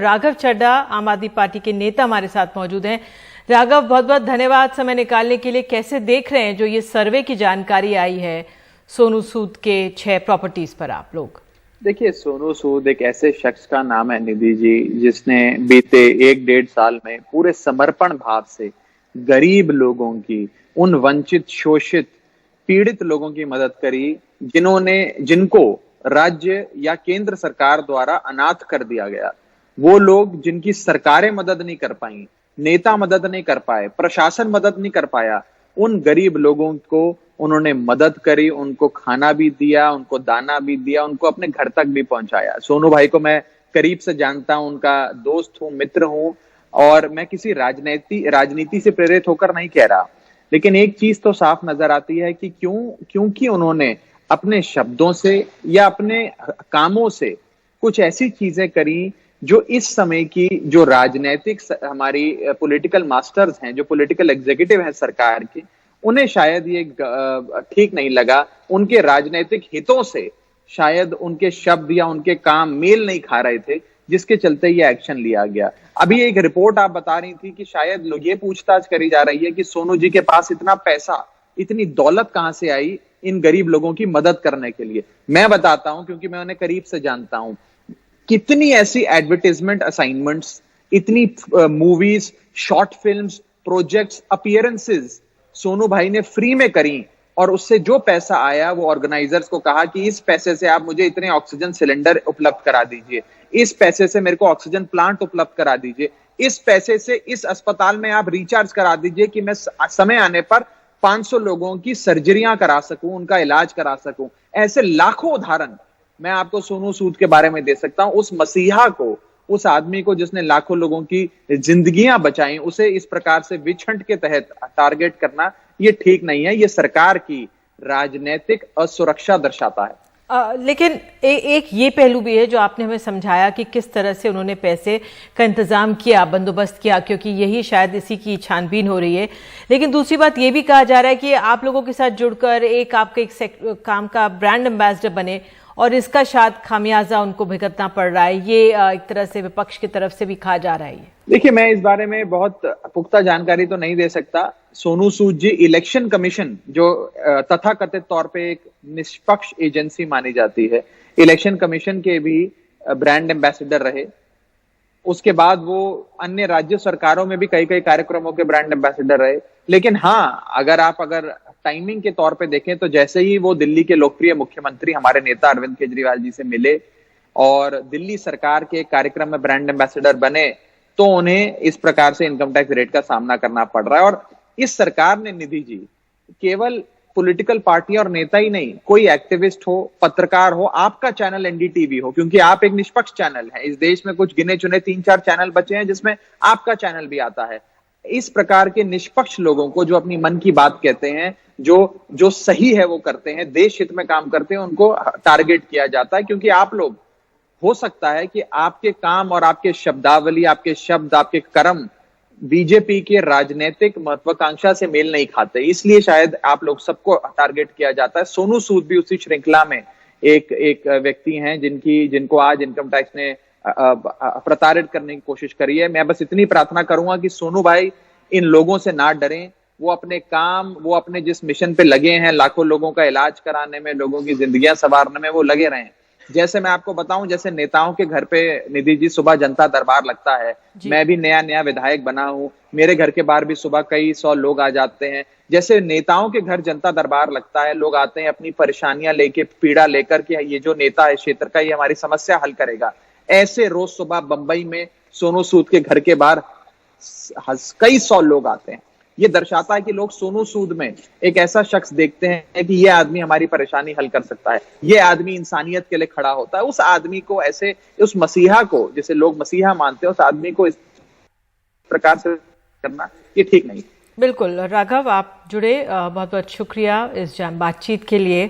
राघव चड्ढा आम आदमी पार्टी के नेता हमारे साथ मौजूद हैं। राघव, बहुत बहुत धन्यवाद समय निकालने के लिए। कैसे देख रहे हैं जो ये सर्वे की जानकारी आई है सोनू सूद के 6 प्रॉपर्टीज पर आप लोग? देखिए, सोनू सूद एक ऐसे शख्स का नाम है निधि जी, जिसने बीते 1-1.5 साल में पूरे समर्पण भाव से गरीब लोगों की, उन वंचित, शोषित, पीड़ित लोगों की मदद करी जिनको राज्य या केंद्र सरकार द्वारा अनाथ कर दिया गया। वो लोग जिनकी सरकारें मदद नहीं कर पाई, नेता मदद नहीं कर पाए, प्रशासन मदद नहीं कर पाया, उन गरीब लोगों को उन्होंने मदद करी, उनको खाना भी दिया, उनको दाना भी दिया, उनको अपने घर तक भी पहुंचाया। सोनू भाई को मैं करीब से जानता हूं, उनका दोस्त हूं, मित्र हूं, और मैं किसी राजनीति से प्रेरित होकर नहीं कह रहा, लेकिन एक चीज तो साफ नजर आती है कि क्योंकि उन्होंने अपने शब्दों से या अपने कामों से कुछ ऐसी चीजें करी जो इस समय की जो राजनीतिक हमारी पॉलिटिकल मास्टर्स हैं, जो पॉलिटिकल एग्जीक्यूटिव हैं सरकार के, उन्हें शायद ये ठीक नहीं लगा। उनके राजनीतिक हितों से शायद उनके शब्द या उनके काम मेल नहीं खा रहे थे, जिसके चलते ये एक्शन लिया गया। अभी एक रिपोर्ट आप बता रही थी कि शायद लोग ये पूछताछ करी जा रही है कि सोनू जी के पास इतना पैसा, इतनी दौलत कहां से आई इन गरीब लोगों की मदद करने के लिए। मैं बताता हूं, क्योंकि मैं उन्हें करीब से जानता हूं, कितनी ऐसी एडवर्टाइजमेंट असाइनमेंट्स, इतनी movies, short films, projects, appearances Sonu भाई ने फ्री में करी, और उससे जो पैसा आया वो ऑर्गेनाइजर्स को कहा कि इस पैसे से आप मुझे इतने ऑक्सीजन सिलेंडर उपलब्ध करा दीजिए, इस पैसे से मेरे को ऑक्सीजन प्लांट उपलब्ध करा दीजिए, इस पैसे से इस अस्पताल में आप रिचार्ज करा दीजिए कि मैं समय आने पर 500 लोगों की सर्जरियां करा सकूं, उनका इलाज करा सकूं। ऐसे लाखों उदाहरण मैं आपको सोनू सूद के बारे में दे सकता हूं। उस मसीहा को, उस आदमी को जिसने लाखों लोगों की जिंदगियां बचाई, उसे इस प्रकार से विछंट के तहत टारगेट करना ये ठीक नहीं है। ये सरकार की राजनीतिक असुरक्षा दर्शाता है। लेकिन एक ये पहलू भी है जो आपने हमें समझाया कि किस तरह से उन्होंने पैसे का इंतजाम किया, बंदोबस्त किया, क्योंकि यही शायद इसी की छानबीन हो रही है। लेकिन दूसरी बात ये भी कहा जा रहा है कि आप लोगों के साथ जुड़कर आपके एक काम का ब्रांड एम्बेसडर बने, और इसका शायद खामियाजा उनको भुगतना पड़ रहा है। ये एक तरह से विपक्ष की तरफ से भी कहा जा रहा है। देखिए, मैं इस बारे में बहुत पुख्ता जानकारी तो नहीं दे सकता। सोनू सूद जी इलेक्शन कमीशन, जो तथाकथित तौर पे एक निष्पक्ष एजेंसी मानी जाती है, इलेक्शन कमीशन के भी ब्रांड एम्बेसडर रहे। उसके बाद वो अन्य राज्य सरकारों में भी कई कार्यक्रमों के ब्रांड एम्बेसडर रहे। लेकिन हाँ, अगर टाइमिंग के तौर पे देखें तो जैसे ही वो दिल्ली के लोकप्रिय मुख्यमंत्री हमारे नेता अरविंद केजरीवाल जी से मिले और दिल्ली सरकार के कार्यक्रम में ब्रांड एम्बेसडर बने, तो उन्हें इस प्रकार से इनकम टैक्स रेट का सामना करना पड़ रहा है। और इस सरकार ने, निधि जी, केवल पॉलिटिकल पार्टी और नेता ही नहीं, कोई एक्टिविस्ट हो, पत्रकार हो, आपका चैनल एनडीटीवी हो, क्योंकि आप एक निष्पक्ष चैनल है। इस देश में कुछ गिने चुने 3-4 चैनल बचे हैं जिसमें आपका चैनल भी आता है। इस प्रकार के निष्पक्ष लोगों को, जो अपनी मन की बात कहते हैं, जो सही है वो करते हैं, देश हित में काम करते हैं, उनको टारगेट किया जाता है। क्योंकि आप लोग, हो सकता है कि आपके काम और आपके शब्दावली, आपके शब्द, आपके कर्म बीजेपी के राजनीतिक महत्वाकांक्षा से मेल नहीं खाते, इसलिए शायद आप लोग सबको टारगेट किया जाता है। सोनू सूद भी उसी श्रृंखला में एक व्यक्ति हैं जिनको आज इनकम टैक्स ने प्रताड़ित करने की कोशिश करी है। मैं बस इतनी प्रार्थना करूंगा कि सोनू भाई इन लोगों से ना डरें, वो अपने काम, वो अपने जिस मिशन पे लगे हैं, लाखों लोगों का इलाज कराने में, लोगों की जिंदगियां संवारने में, वो लगे रहें। जैसे मैं आपको बताऊं, जैसे नेताओं के घर पे, निधि जी, सुबह जनता दरबार लगता है। मैं भी नया विधायक बना हूं, मेरे घर के बाहर भी सुबह कई 100 लोग आ जाते हैं। जैसे नेताओं के घर जनता दरबार लगता है, लोग आते हैं अपनी परेशानियां लेके, पीड़ा लेकर के, ये जो नेता है क्षेत्र का, ये हमारी समस्या हल करेगा। ऐसे रोज सुबह बंबई में सोनू सूद के घर के बाहर कई 100 लोग आते हैं। ये दर्शाता है कि लोग सोनू सूद में एक ऐसा शख्स देखते हैं कि ये आदमी हमारी परेशानी हल कर सकता है, ये आदमी इंसानियत के लिए खड़ा होता है। उस आदमी को, ऐसे उस मसीहा को, जिसे लोग मसीहा मानते हैं, उस आदमी को इस प्रकार से करना ये ठीक नहीं। बिल्कुल राघव, आप जुड़े, बहुत बहुत शुक्रिया इस बातचीत के लिए।